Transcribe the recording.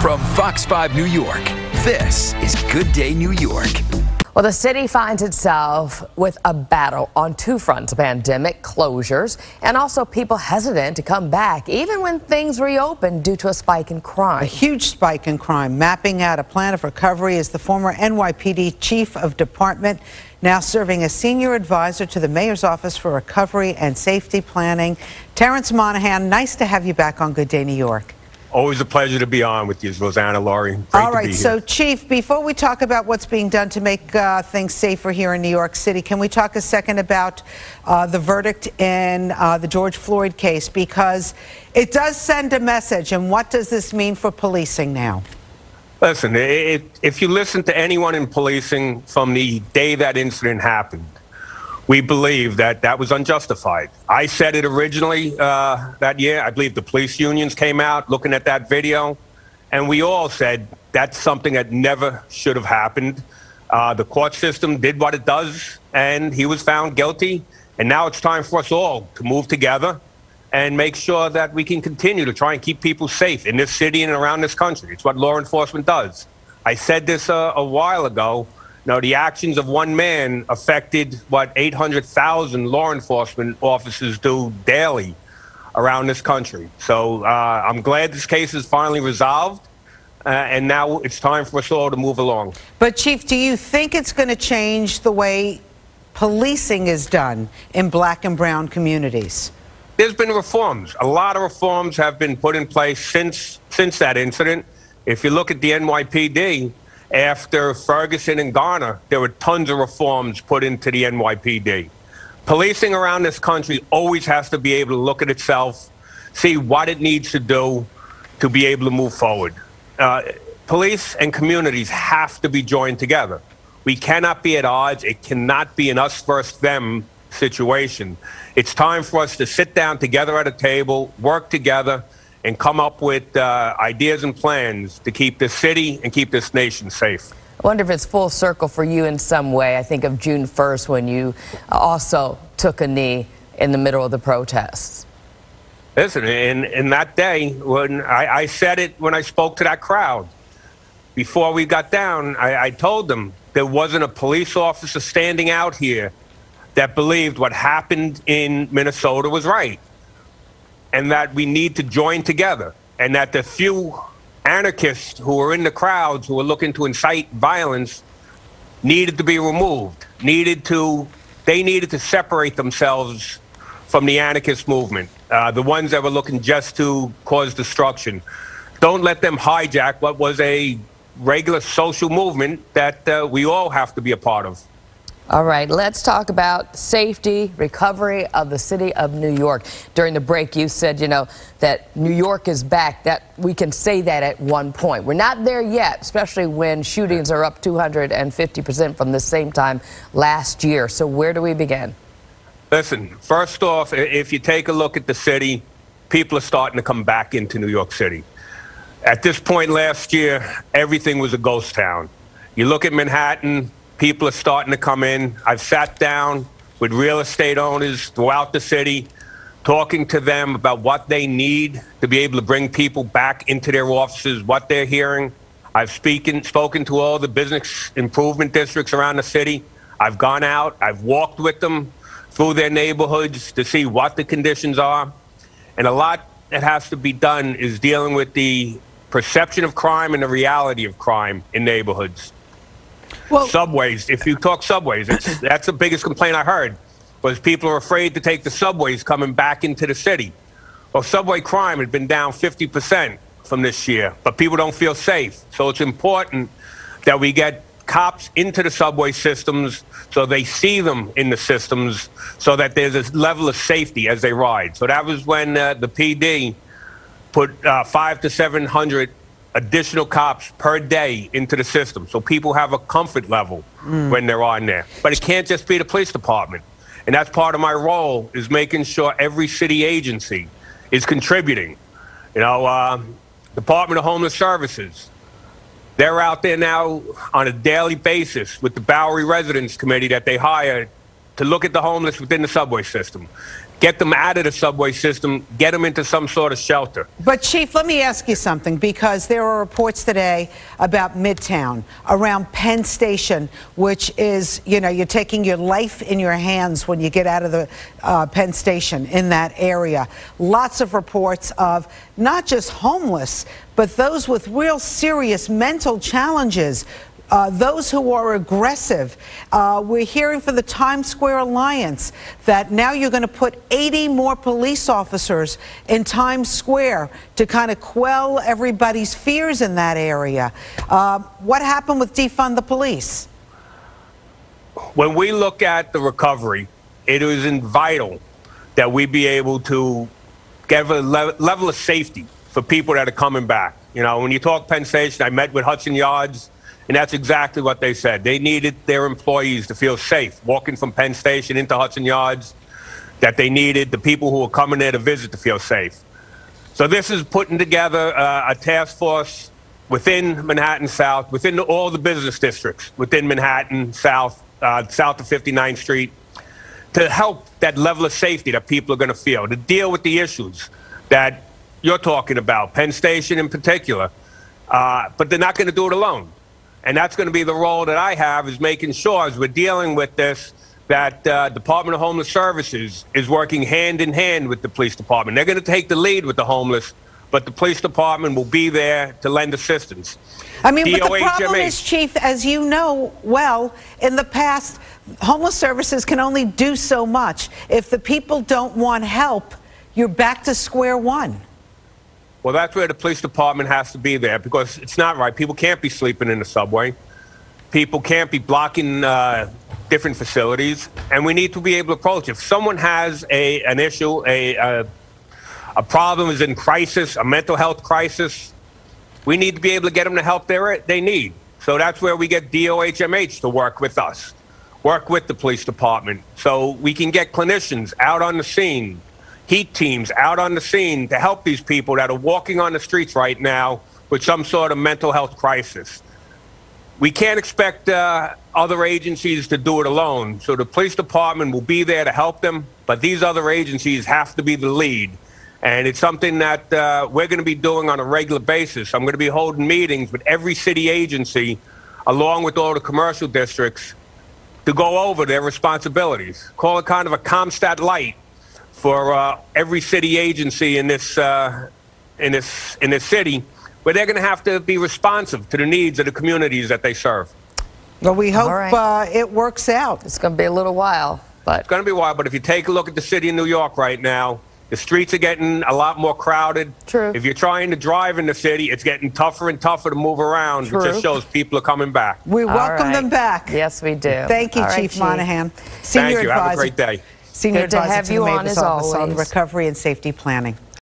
From Fox 5 New York, this is Good Day New York. Well, the city finds itself with a battle on two fronts: pandemic closures and also people hesitant to come back even when things reopen due to a spike in crime. A huge spike in crime. Mapping out a plan of recovery is the former NYPD chief of department, now serving as senior advisor to the mayor's office for recovery and safety planning. Terrance Monahan, nice to have you back on Good Day New York. Always a pleasure to be on with you, Rosanna, Laurie. Great All right, so Chief, before we talk about what's being done to make things safer here in New York City, can we talk a second about the verdict in the George Floyd case? Because it does send a message, and what does this mean for policing now? Listen, if you listen to anyone in policing from the day that incident happened, we believe that that was unjustified. I said it originally that year. I believe the police unions came out looking at that video, and we all said that's something that never should have happened. The court system did what it does, and he was found guilty. And now it's time for us all to move together and make sure that we can continue to try and keep people safe in this city and around this country. It's what law enforcement does. I said this a while ago. Now, the actions of one man affected what 800,000 law enforcement officers do daily around this country. So I'm glad this case is finally resolved, and now it's time for us all to move along. But, Chief, do you think it's going to change the way policing is done in black and brown communities? There's been reforms. A lot of reforms have been put in place since that incident. If you look at the NYPD, after Ferguson and Garner, there were tons of reforms put into the NYPD. Policing around this country always has to be able to look at itself, see what it needs to do to be able to move forward. Police and communities have to be joined together. We cannot be at odds. It cannot be an us versus them situation. It's time for us to sit down together at a table, work together, and come up with ideas and plans to keep this city and keep this nation safe. I wonder if it's full circle for you in some way. I think of June 1st when you also took a knee in the middle of the protests. Listen, in that day, when I said it when I spoke to that crowd, before we got down, I told them there wasn't a police officer standing out here that believed what happened in Minnesota was right, and that we need to join together, and that the few anarchists who were in the crowds who were looking to incite violence needed to be removed, they needed to separate themselves from the anarchist movement, the ones that were looking just to cause destruction. Don't let them hijack what was a regular social movement that we all have to be a part of. All right, let's talk about safety, recovery of the city of New York. During the break, you said, that New York is back, that we can say that at one point. We're not there yet, especially when shootings are up 250% from the same time last year. So where do we begin? Listen, first off, if you take a look at the city, people are starting to come back into New York City. At this point last year, everything was a ghost town. You look at Manhattan, people are starting to come in. I've sat down with real estate owners throughout the city, talking to them about what they need to be able to bring people back into their offices, what they're hearing. I've spoken to all the business improvement districts around the city. I've gone out, I've walked with them through their neighborhoods to see what the conditions are. And a lot that has to be done is dealing with the perception of crime and the reality of crime in neighborhoods. Well, subways, if you talk subways, that's the biggest complaint I heard, was people are afraid to take the subways coming back into the city. Well, subway crime had been down 50% from this year, but people don't feel safe. So it's important that we get cops into the subway systems so they see them in the systems so that there's a level of safety as they ride. So that was when the PD put 500 to 700 additional cops per day into the system, so people have a comfort level when they're on there. But it can't just be the police department. And that's part of my role, is making sure every city agency is contributing. Department of Homeless Services, they're out there now on a daily basis with the Bowery Residents Committee that they hired to look at the homeless within the subway system. get them out of the subway system, get them into some sort of shelter. But, Chief, let me ask you something, because there are reports today about Midtown, around Penn Station, which is, you know, you're taking your life in your hands when you get out of the Penn Station in that area. Lots of reports of not just homeless, but those with real serious mental challenges. Those who are aggressive. We're hearing from the Times Square Alliance that now you're going to put 80 more police officers in Times Square to kind of quell everybody's fears in that area. What happened with defund the police? When we look at the recovery, it is vital that we be able to give a level of safety for people that are coming back. You know, when you talk Penn Station, I met with Hudson Yards, and that's exactly what they said. They needed their employees to feel safe walking from Penn Station into Hudson Yards, that they needed the people who were coming there to visit to feel safe. So this is putting together a task force within Manhattan South, within all the business districts, within Manhattan South, south of 59th Street, to help that level of safety that people are going to feel, to deal with the issues that you're talking about, Penn Station in particular. But they're not going to do it alone. And that's going to be the role that I have, is making sure, as we're dealing with this, that Department of Homeless Services is working hand in hand with the police department. They're going to take the lead with the homeless, but the police department will be there to lend assistance. I mean, but the problem is, Chief, as you know well, in the past, homeless services can only do so much. If the people don't want help, you're back to square one. Well, that's where the police department has to be there, because it's not right. People can't be sleeping in the subway. People can't be blocking different facilities, and we need to be able to approach. If someone has an issue, a problem is in crisis, a mental health crisis, we need to be able to get them the help they need. So that's where we get DOHMH to work with us, work with the police department, so we can get clinicians out on the scene, heat teams out on the scene to help these people that are walking on the streets right now with some sort of mental health crisis. We can't expect other agencies to do it alone. So the police department will be there to help them, but these other agencies have to be the lead. And it's something that we're going to be doing on a regular basis. I'm going to be holding meetings with every city agency, along with all the commercial districts, to go over their responsibilities. Call it kind of a CompStat light for every city agency in this city, where they're going to have to be responsive to the needs of the communities that they serve. Well, we hope it works out. It's going to be a little while, but it's going to be a while. But if you take a look at the city of New York right now, the streets are getting a lot more crowded. True. If you're trying to drive in the city, it's getting tougher and tougher to move around. True. It just shows people are coming back. We welcome them back. Yes, we do. Thank you, Chief Monahan. Senior Thank you. Advisor. Have a great day. Senior Good to Advisor have to you the on, Mayor's as Office on always. Recovery and Safety Planning.